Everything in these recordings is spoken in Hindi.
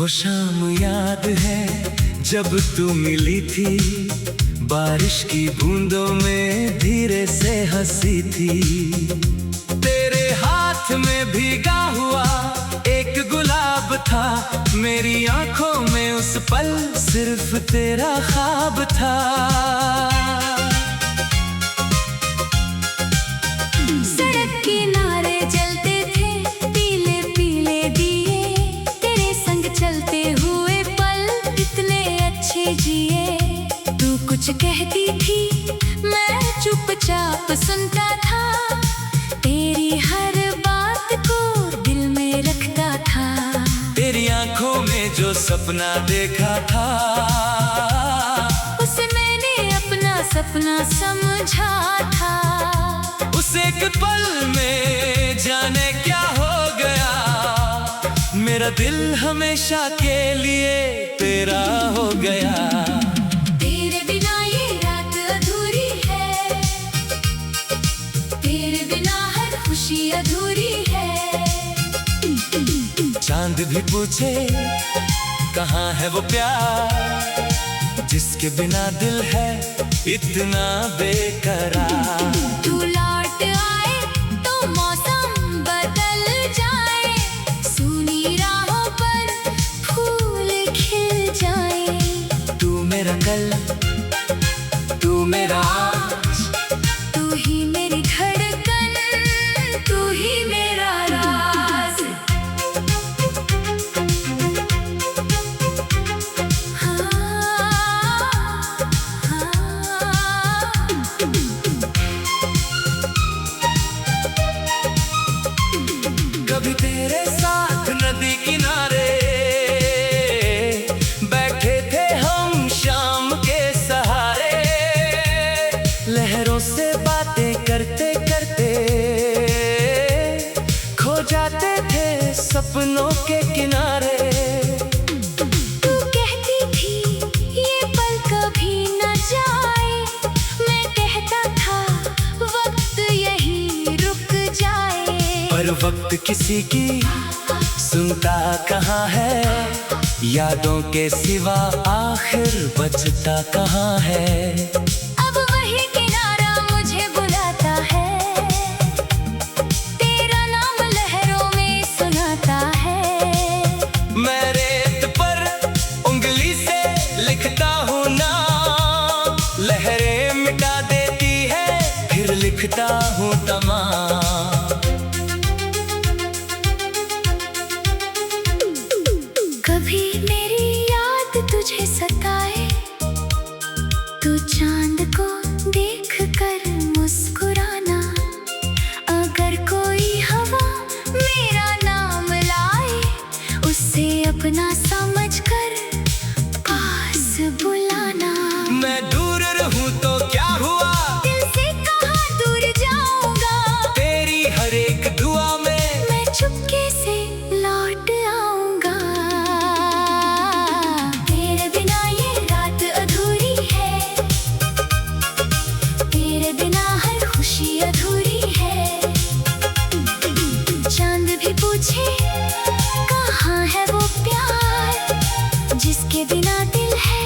शाम याद है जब तू मिली थी, बारिश की बूंदों में धीरे से हंसी थी। तेरे हाथ में भीगा हुआ एक गुलाब था, मेरी आंखों में उस पल सिर्फ तेरा ख्वाब था। सड़क किनारे जलते थे पीले पीले दिए, तेरे संग चलते हुए पल इतने अच्छे जिए। तू कुछ कहती थी मैं चुपचाप सुनता था, तेरी हर बात को दिल में रखता था। तेरी आंखों में जो सपना देखा था, उसे मैंने अपना सपना समझा था। उस एक पल में जाने क्या हो गया, मेरा दिल हमेशा के लिए तेरा हो गया। तेरे बिना ये रात अधूरी है, तेरे बिना हर खुशी अधूरी है। चांद भी पूछे कहाँ है वो प्यार, जिसके बिना दिल है इतना बेकरार। तू लौट आए तो मौसम बदल जाए, सूनी राहों पर फूल खिल जाए। तू मेरा कल, तू मेरा आज, तू ही मेरी धड़कन, तू ही मेरा राज। कभी तेरे साथ नदी किनारे बैठे थे हम शाम के सहारे, लहरों से बातें करते करते खो जाते थे सपनों के किनारे। तू कहती थी ये पल कभी न जाए, मैं कहता था वक्त यही रुक जाए। पर वक्त किसी की सुनता कहाँ है, यादों के सिवा आखिर बचता कहाँ है। अब वही किनारा मुझे बुलाता है, तेरा नाम लहरों में सुनाता है। मैं रेत पर उंगली से लिखता हूँ नाम, लहरें मिटा देती है फिर लिखता हूँ तमाम। कभी मेरी याद तुझे सताए, तू चांद को देख कर मुस्कुराना। अगर कोई हवा मेरा नाम लाए, उसे अपना समझ कर पास बुलाना। मैं दूर रहूँ तो क्या हुआ, दिल से कहाँ दूर जाऊंगा, तेरी हर एक दुआ में मैं चुपके से लौट आऊंगा। तेरे बिना ये रात अधूरी है, तेरे बिना हर खुशी अधूरी है। चांद भी पूछे कहाँ है वो प्यार, जिसके बिना दिल है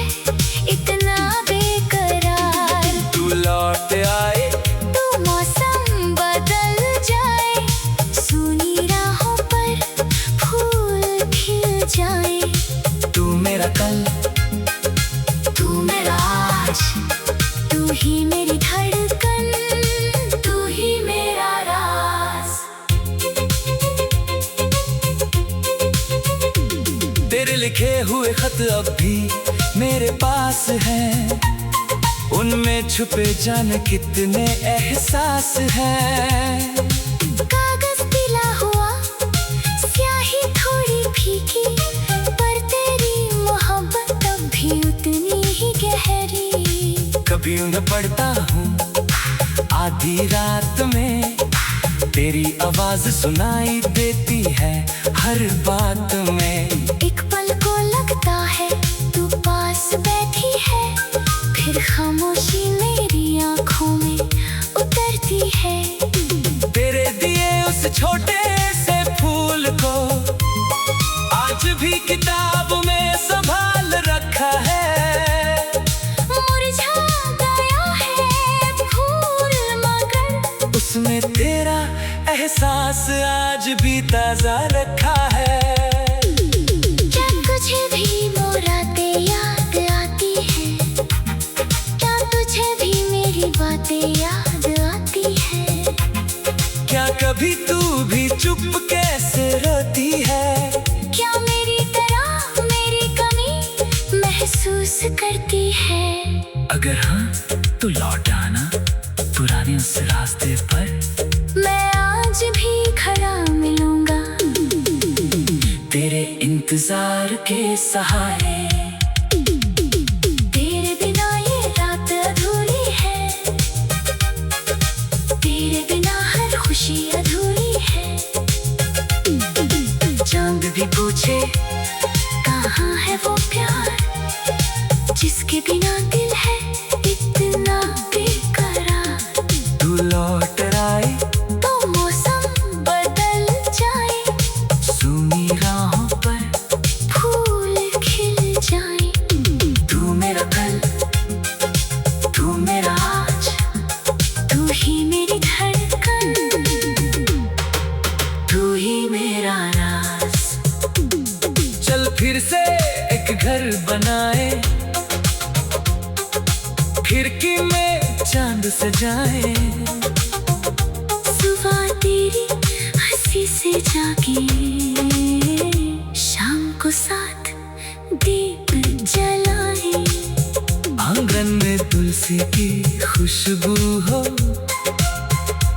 इतना बेकरार। तू लौट आए तो मौसम बदल जाए, सूनी राहों पर फूल खिल जाए। तू मेरा कल, तू मेरा आज, तू ही मेरी धड़कन, तू ही मेरा राज। तेरे लिखे हुए खत अब भी मेरे पास हैं, उनमें छुपे जाने कितने एहसास हैं। कागज पिला हुआ, स्याही थोड़ी फीकी, पर तेरी मोहब्बत अब भी उतनी ही गहरी। कभी उन्हें पढ़ता हूँ आधी रात में, तेरी आवाज सुनाई देती है हर बात में। एक पल को लगता है तू पास बैठी है, फिर खामोशी मेरी आंखों में उतरती है। तेरे दिए उस छोटे से फूल को आज भी किताब एहसास आज भी ताजा रखा है। क्या तुझे भी वो रातें याद आती है? क्या तुझे भी मेरी बातें याद आती है? क्या कभी तू भी चुप कैसे रोती है? क्या मेरी तरह मेरी कमी महसूस करती है? अगर हाँ तो लौट आना पुराने उस रास्ते पर। मैं आज भी खड़ा मिलूंगा तेरे इंतजार के सहारे। तेरे बिना ये रात अधूरी है, तेरे बिना हर खुशी अधूरी है। चांद भी पूछे कहाँ है वो प्यार जिसके बिना दिल है इतना बेकरार। तू लौट आए तो मौसम बदल जाए, सूनी राहों पर फूल खिल जाए। तू मेरा कल, तू मेरा आज, तू ही मेरी धड़कन, तू ही मेरा राज। चल फिर से एक घर बनाए, खिड़की में चांद सजाए। सुबह तेरी हंसी से जागे, शाम को साथ दीप जलाए। आंगन में तुलसी की खुशबू हो,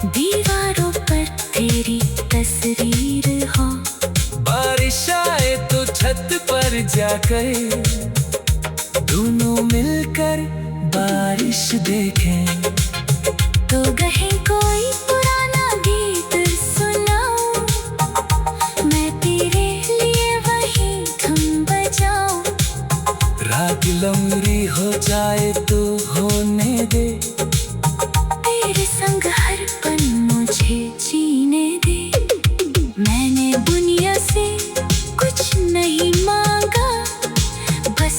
दीवारों पर तेरी तस्वीर हो। बारिश आए तो छत पर जाकर दोनों मिलकर बारिश देखें। तो कहे कोई पुराना गीत सुनाऊं, मैं तेरे लिए वही धुन बजाऊं। रात लंबी हो जाए तो होने दे, तेरे संग हर पल मुझे जीने दे। मैंने दुनिया से कुछ नहीं मांगा, बस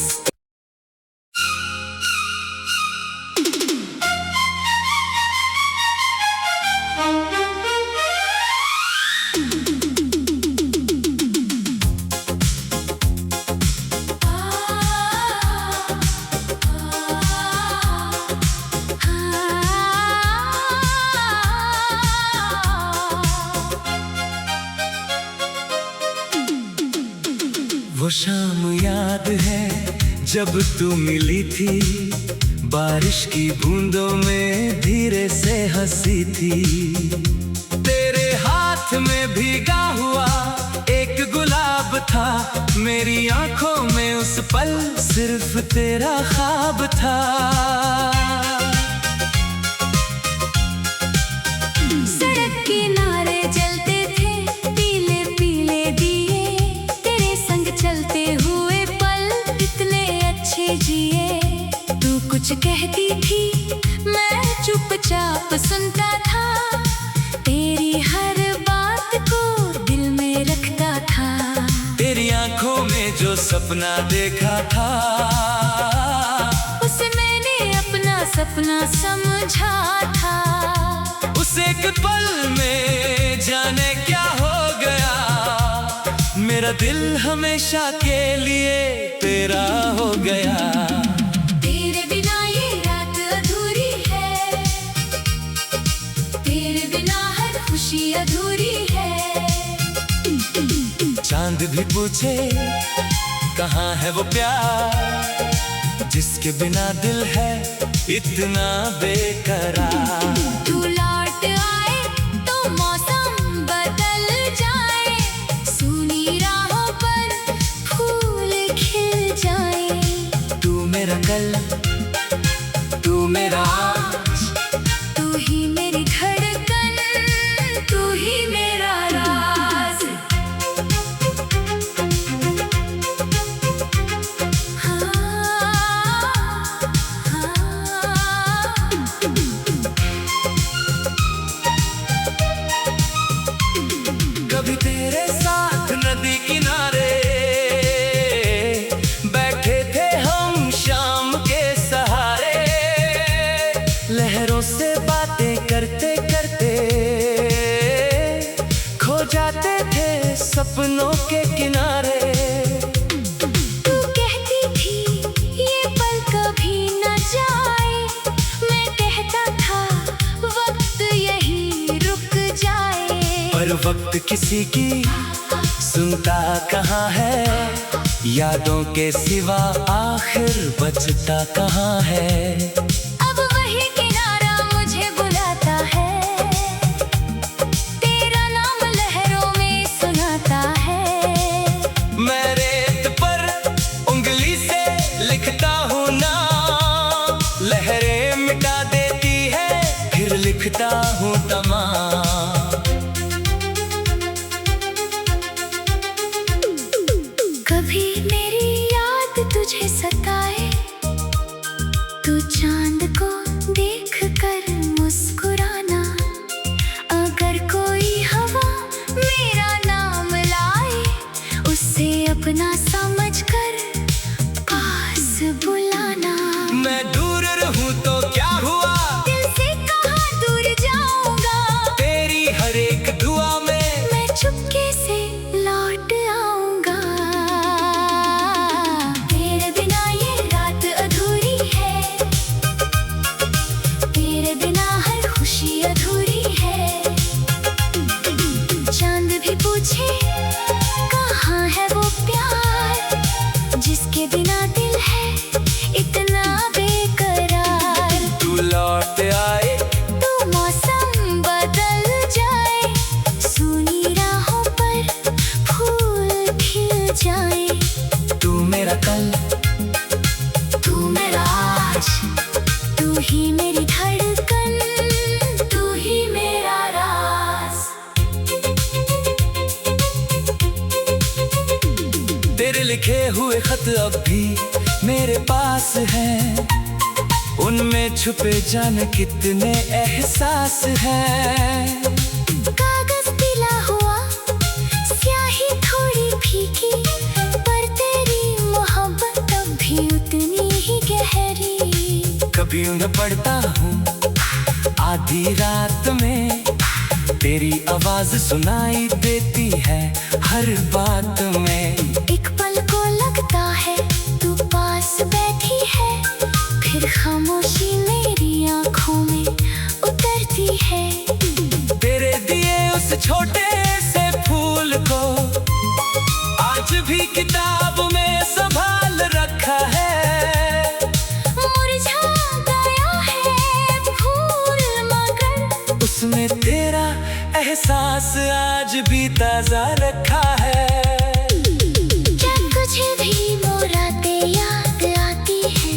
वो शाम याद है जब तू मिली थी, बारिश की बूंदों में धीरे से हंसी थी। तेरे हाथ में भीगा हुआ एक गुलाब था, मेरी आंखों में उस पल सिर्फ तेरा ख्वाब था। सड़क किनारे जलते थे पीले पीले दिए, तेरे संग चलते हुए पल इतने अच्छे जिए। तू कुछ कहती थी मैं चुपचाप सुनता था, तेरी हर बात को दिल में रखता था। तेरी आंखों में जो सपना देखा था, उसे मैंने अपना सपना समझा था। उस एक पल में जाने क्या हो गया, मेरा दिल हमेशा के लिए तेरा हो गया। तेरे बिना ये रात अधूरी है, तेरे बिना हर खुशी अधूरी है। चांद भी पूछे कहाँ है वो प्यार जिसके बिना दिल है इतना बेकरार। तू लौट आए तो मौसम बदल जाए, सूनी राहों पर फूल खिल जाए। तू मेरा कल, तू मेरा आज, तू ही मेरी धड़कन, तू ही मेरा राज। हाँ, हाँ। कभी तेरे साथ नदी किनारे बैठे थे हम शाम के सहारे। वक्त किसी की सुनता कहाँ है, यादों के सिवा आखिर बचता कहाँ है। अब वही किनारा मुझे बुलाता है, तेरा नाम लहरों में सुनाता है। मैं रेत पर उंगली से लिखता हूँ नाम, लहरें मिटा देती है फिर लिखता हूँ तमाम। कभी मेरी याद तुझे सताए, तू चांद को देख कर मुस्कुराना। अगर कोई हवा मेरा नाम लाए, उसे अपना समझ कर पास बुलाना। मैं दूर रहूं तो क्या हुआ, दिल से कहाँ दूर जाऊंगा, तेरी हर एक दुआ में मैं चुपके से लौट आऊंगा। तेरे बिना ये रात अधूरी है, तेरे बिना हर खुशी अधूरी है। चांद भी पूछे कहाँ है वो प्यार, जिसके बिना दिल है इतना बेकरार। तू लौट आए तो मौसम बदल जाए, सूनी राहों पर फूल खिल जाए। तू मेरा कल, तू मेरा आज, तू ही मेरी धड़कन, तू ही मेरा राज। तेरे लिखे हुए खत अब भी मेरे पास हैं, उनमें छुपे जाने कितने एहसास हैं। कागज पिला हुआ, स्याही थोड़ी फीकी, पर तेरी मोहब्बत अब भी उतनी ही गहरी। कभी उन्हें पढ़ता हूँ आधी रात में, तेरी आवाज सुनाई देती है हर बात में। एक पल को लगता है तू पास बैठी है, फिर खामोशी मेरी आंखों में उतरती है। तेरे दिए उस छोटे से फूल को आज भी किताब में संभाल रखा है। मुरझा गया है फूल मगर उसमें तेरा एहसास आज भी ताजा रखा है। क्या तुझे भी वो रातें याद आती है,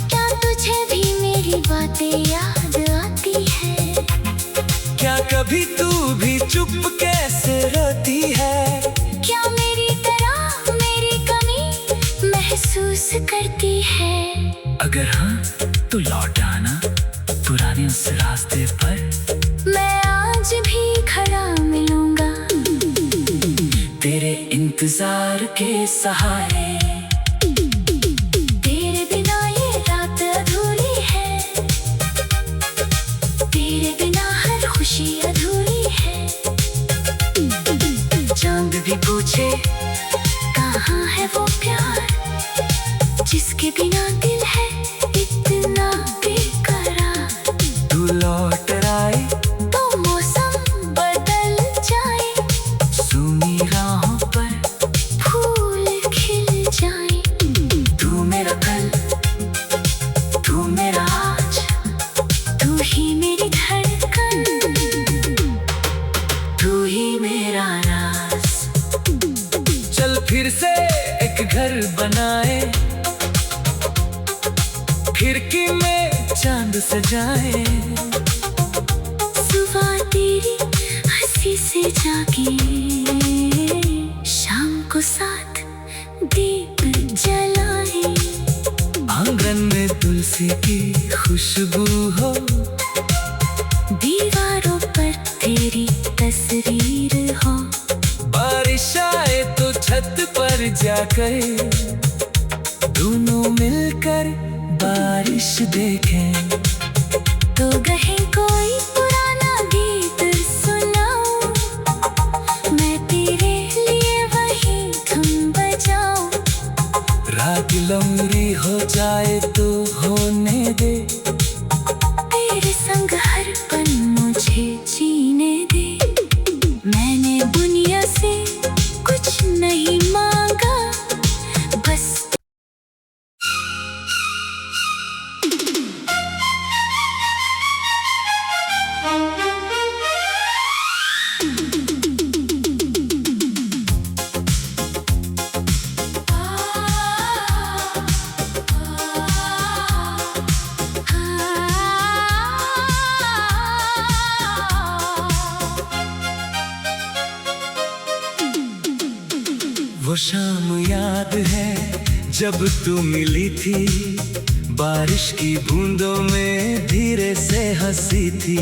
क्या तुझे भी मेरी बातें याद आती है। क्या कभी तू भी चुप कैसे रोती है, क्या मेरी तरह मेरी कमी महसूस करती है। अगर हाँ तो लौट आना पुराने उस रास्ते पर, मैं आज भी खड़ा मिलूंगा तेरे इंतजार के सहारे। तेरे बिना ये रात अधूरी है, तेरे बिना हर खुशी अधूरी है। चांद भी पूछे कहाँ है वो प्यार, जिसके बिना दिल है इतना बेकरार। तू लौट आए तो मौसम बदल जाए, सूनी राहों पर फूल खिल जाए। तू मेरा कल, तू मेरा आज, तू ही मेरी धड़कन, तू ही मेरा राज। चल फिर से एक घर बनाए, खिड़की में चांद सजाए। सुबह तेरी हंसी से जागे, शाम को साथ दीप जलाए। आंगन में तुलसी की खुशबू हो, दीवारों पर तेरी तस्वीर हो। बारिश आए तो छत पर जाकर दोनों मिलकर बारिश देखें। तो गहे कोई पुराना गीत सुनाऊं, मैं तेरे लिए वही धुन बजाऊं। रात लंबी हो जाए तो होने दे, तेरे संग हर पल मुझे जीने दे। वो शाम याद है जब तू मिली थी, बारिश की बूंदों में धीरे से हंसी थी।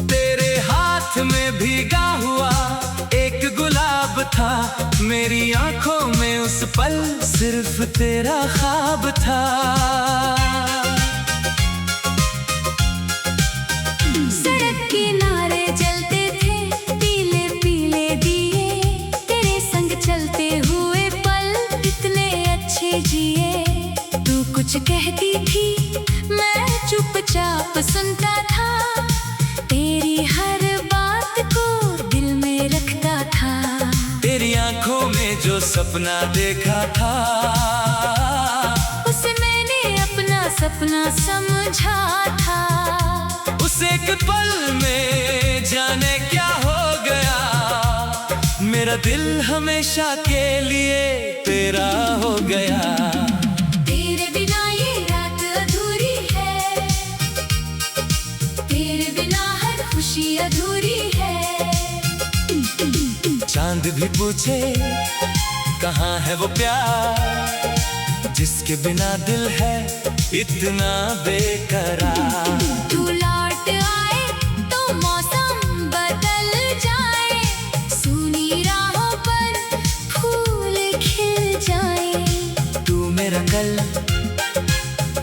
तेरे हाथ में भीगा हुआ एक गुलाब था, मेरी आंखों में उस पल सिर्फ तेरा ख्वाब था। सड़क किनारे जलते थे पीले पीले दिए, तेरे संग चलते हुए पल कितने अच्छे जिए। तू कुछ कहती थी मैं चुपचाप सुनता था, तेरी हर बात को दिल में रखता था। तेरी आंखों में जो सपना देखा था, उसे मैंने अपना सपना समझा था। उस एक पल में जाने क्या हो गया, मेरा दिल हमेशा के लिए तेरा हो गया। तेरे बिना ये रात अधूरी है, तेरे बिना हर खुशी अधूरी है। चांद भी पूछे कहाँ है वो प्यार, जिसके बिना दिल है इतना बेकरार। तू लौट आए तो मौसम बदल जाए, सूनी राहों पर फूल खिल जाए। तू मेरा कल,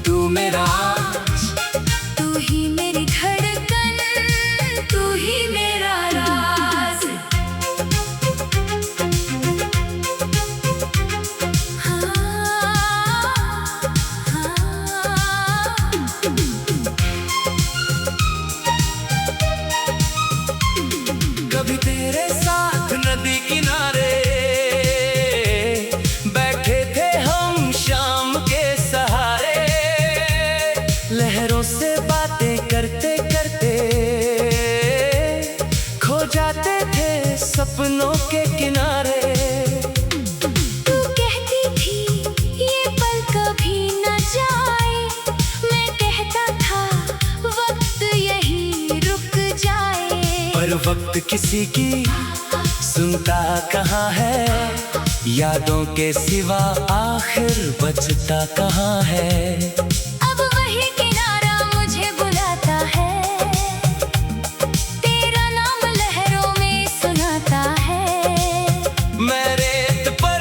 तू मेरा आज, तू ही मेरी धड़कन, तू ही मेरा राज। हाँ, हाँ। कभी तेरे साथ नदी किनारे बैठे थे हम शाम के सहारे, लहरों से बातें करते करते खो जाते थे सपनों के किनारे। तू कहती थी ये पल कभी न जाए, मैं कहता था वक्त यही रुक जाए। पर वक्त किसी की सुनता कहाँ है, यादों के सिवा आखिर बचता कहाँ है। अब वही किनारा मुझे बुलाता है, तेरा नाम लहरों में सुनाता है। मैं रेत पर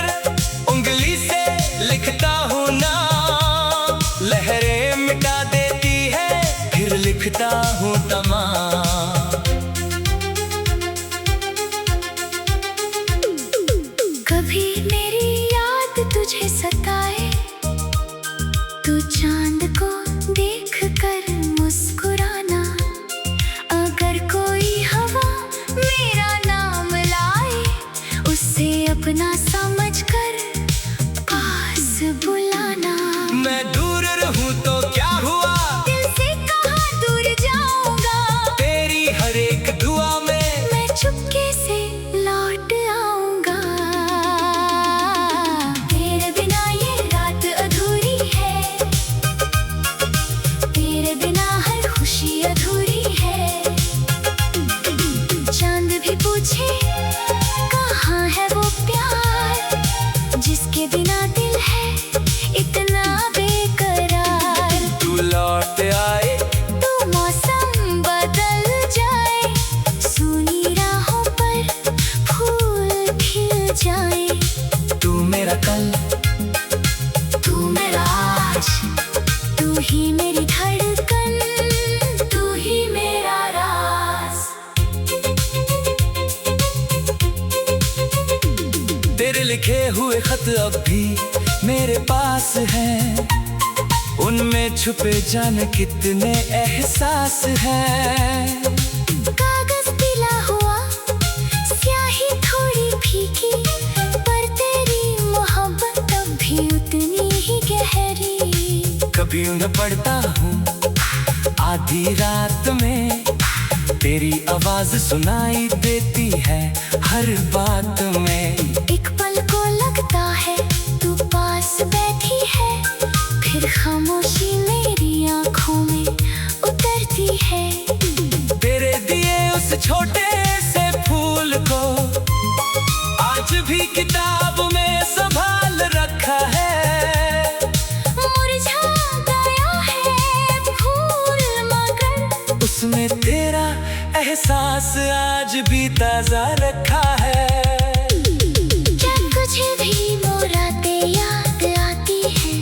उंगली से लिखता हूँ नाम, लहरें मिटा देती है फिर लिखता हूँ तमाम। कभी मेरी याद तुझे सताए, तू चांद को देख कर मुस्कुराना। अगर कोई हवा मेरा नाम लाए, उसे अपना समझ कर पास बुलाना। मैं दूर रहूँ तो क्या हुआ, दिल से कहाँ दूर जाऊंगा, तेरी हर एक दुआ में मैं चुपके से लौट आऊंगा। तेरे बिना ये रात अधूरी है, तेरे बिना हर खुशी अधूरी है। चांद भी पूछे कहाँ है वो प्यार, जिसके बिना दिल है इतना बेकरार। तू लौट आए तो मौसम बदल जाए, सूनी राहों पर फूल खिल जाए। तू मेरा कल, तू मेरा आज, तू ही मेरी धड़कन, तू ही मेरा राज। तेरे लिखे हुए खत अब भी मेरे पास हैं, उनमें छुपे जाने कितने एहसास हैं। कागज पीला हुआ, स्याही थोड़ी फीकी, पर तेरी मोहब्बत अब भी उतनी ही गहरी। कभी उन्हें पढ़ता हूँ आधी रात में, तेरी आवाज सुनाई देती है हर बात में। एक पल को लगता है तू पास बैठी है, फिर खामोशी मेरी आंखों में उतरती है। तेरे दिए उस छोटे से फूल को आज भी किताब एहसास आज भी ताजा रखा है। क्या तुझे भी मुरादें याद आती है?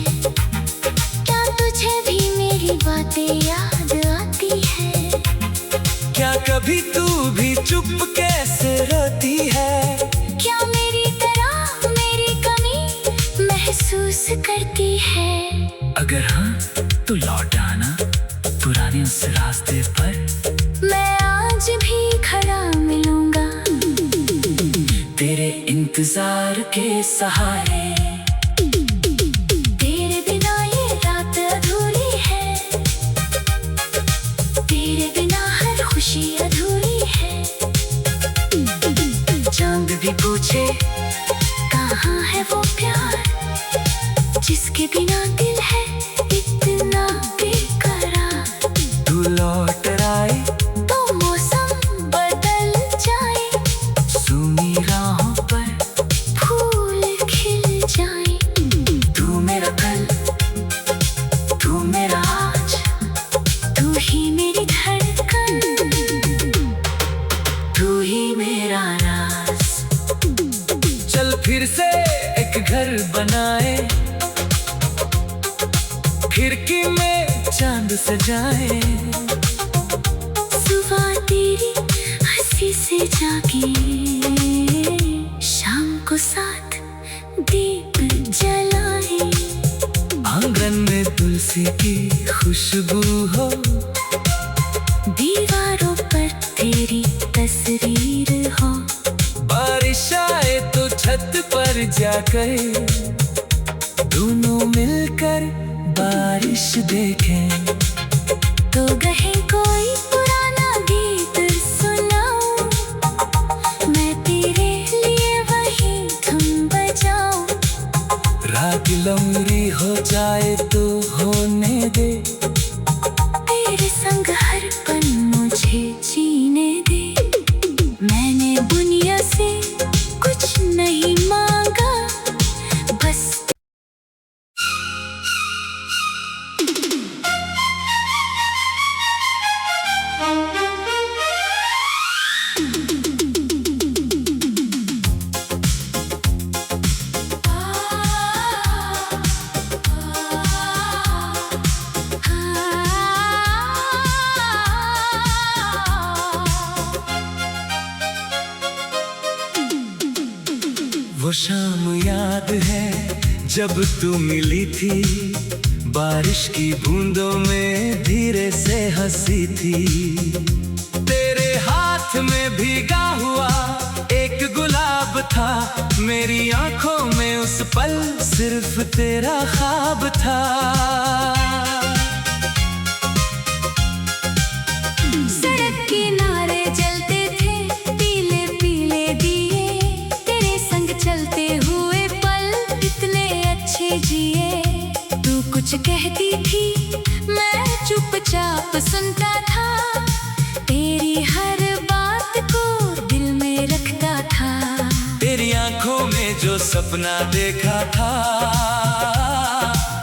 क्या तुझे भी मेरी बातें याद आती है? क्या कभी तू भी चुप कैसे रोती है? क्या मेरी तरह मेरी कमी महसूस करती है? अगर हाँ तो लौट आना पुराने उस रास्ते पर। मैं आज भी खड़ा मिलूंगा तेरे इंतजार के सहारे। तेरे बिना ये रात अधूरी है, तेरे बिना हर खुशी अधूरी है। चांद भी पूछे कहाँ है वो प्यार जिसके बिना दिल है इतना बेकरार। तू लौट आए तो मौसम बदल जाए, सूनी राहों पर फूल खिल जाए। तू मेरा कल, तू मेरा आज, तू ही मेरी धड़कन, तू ही मेरा राज। चल फिर से एक घर बनाए, खिड़की में चांद सजाए। सुबह तेरी हंसी से जागे, शाम को साथ दीप जलाए। आंगन में तुलसी की खुशबू हो, दीवारों पर तेरी तस्वीर हो। बारिश आए तो छत पर जाकर दोनों मिलकर बारिश देखें। तो कहे कोई पुराना गीत सुनाऊं, मैं तेरे लिए वही धुन बजाऊं। रात लंबी हो जाए तो होने दे, तेरे संग हर पल मुझे जीने दे। मैंने दुनिया से कुछ नहीं मांगा, बस वो शाम याद है जब तू मिली थी, बारिश की बूंदों में धीरे से हंसी थी। तेरे हाथ में भीगा हुआ एक गुलाब था, मेरी आंखों में उस पल सिर्फ तेरा ख्वाब था। सड़क किनारे जलते थे पीले पीले दिए, तेरे संग चलते हुए पल इतने अच्छे जिए। तू कुछ कहती थी मैं चुपचाप सुनता था, तेरी हर बात को दिल में रखता था। तेरी आंखों में जो सपना देखा था,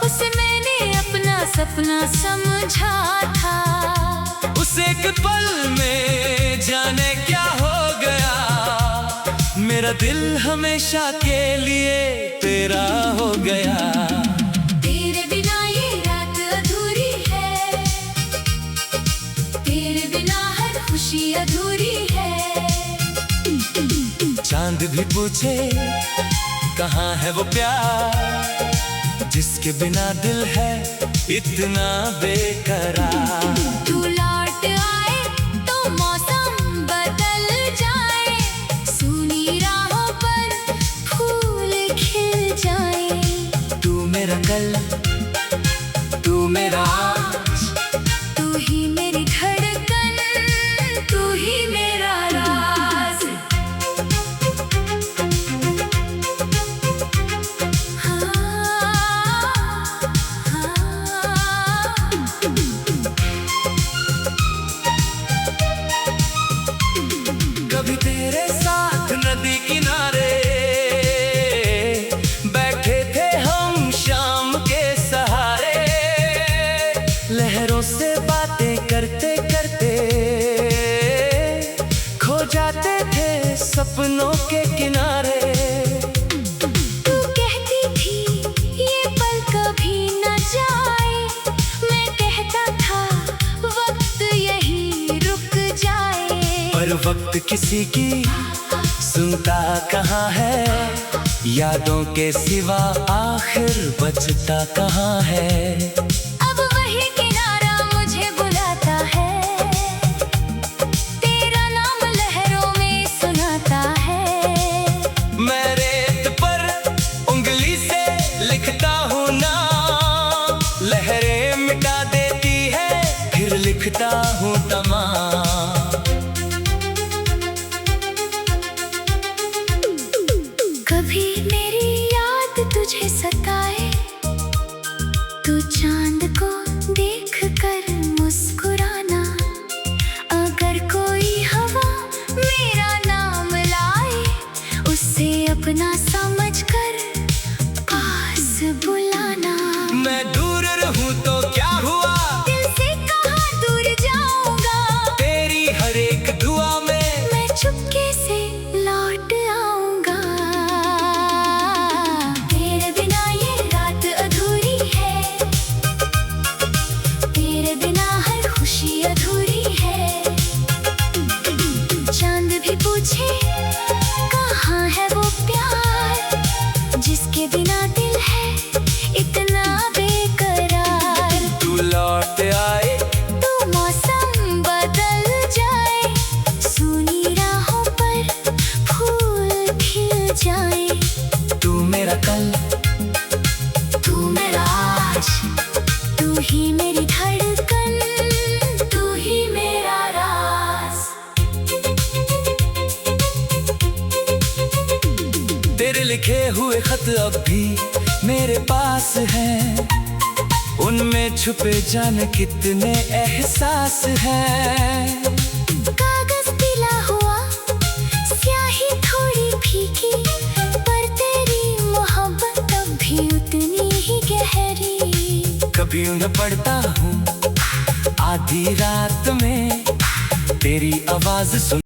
उसे मैंने अपना सपना समझा था। उस एक पल में जाने क्या हो गया, मेरा दिल हमेशा के लिए तेरा हो गया। तेरे बिना ये रात अधूरी है, तेरे बिना हर खुशी अधूरी है। चांद भी पूछे कहाँ है वो प्यार जिसके बिना दिल है इतना बेकरार। तू लौट आए तो मौसम बदल जाए, सूनी राहों पर फूल खिल जाए। तू मेरा कल, तू मेरा आज, तू ही मेरी धड़कन, तू ही मेरा राज। कभी तेरे साथ नदी किनारे बैठे थे हम शाम के सहारे। सपनों के किनारे। तू कहती थी ये पल कभी न जाए, मैं कहता था वक्त यही रुक जाए। पर वक्त किसी की सुनता कहाँ है, यादों के सिवा आखिर बचता कहाँ है। अब वही किनारा मुझे बुलाता है, तेरा नाम लहरों में सुनाता है। मैं रेत पर उंगली से लिखता हूँ नाम, लहरें मिटा देती है फिर लिखता हूँ तमाम। कभी मेरी याद तुझे सताए, तू चांद को देख कर मुस्कुराना। अगर कोई हवा मेरा नाम लाए, उसे अपना समझ कर पास बुलाना। मैं दूर रहूं तो क्या हुआ, दिल से कहाँ दूर जाऊंगा, तेरी हर एक दुआ में मैं चुपके से लौट आऊंगा। तेरे बिना ये रात अधूरी है, तेरे बिना हर खुशी अधूरी है। चांद भी पूछे कहाँ है वो प्यार, जिसके बिना दिल है इतना बेकरार। तू लौट आए तो मौसम बदल जाए, सूनी राहों पर फूल खिल जाए। तू मेरा कल, तू मेरा आज, तू ही मेरी धड़कन, तू ही मेरा राज। तेरे लिखे हुए खत अब भी मेरे पास हैं, उनमें छुपे जाने कितने एहसास हैं। कागज पिला हुआ, स्याही थोड़ी फीकी, पर तेरी मोहब्बत अब भी उतनी ही गहरी। कभी उन्हें पढ़ता हूँ आधी रात में, तेरी आवाज सुन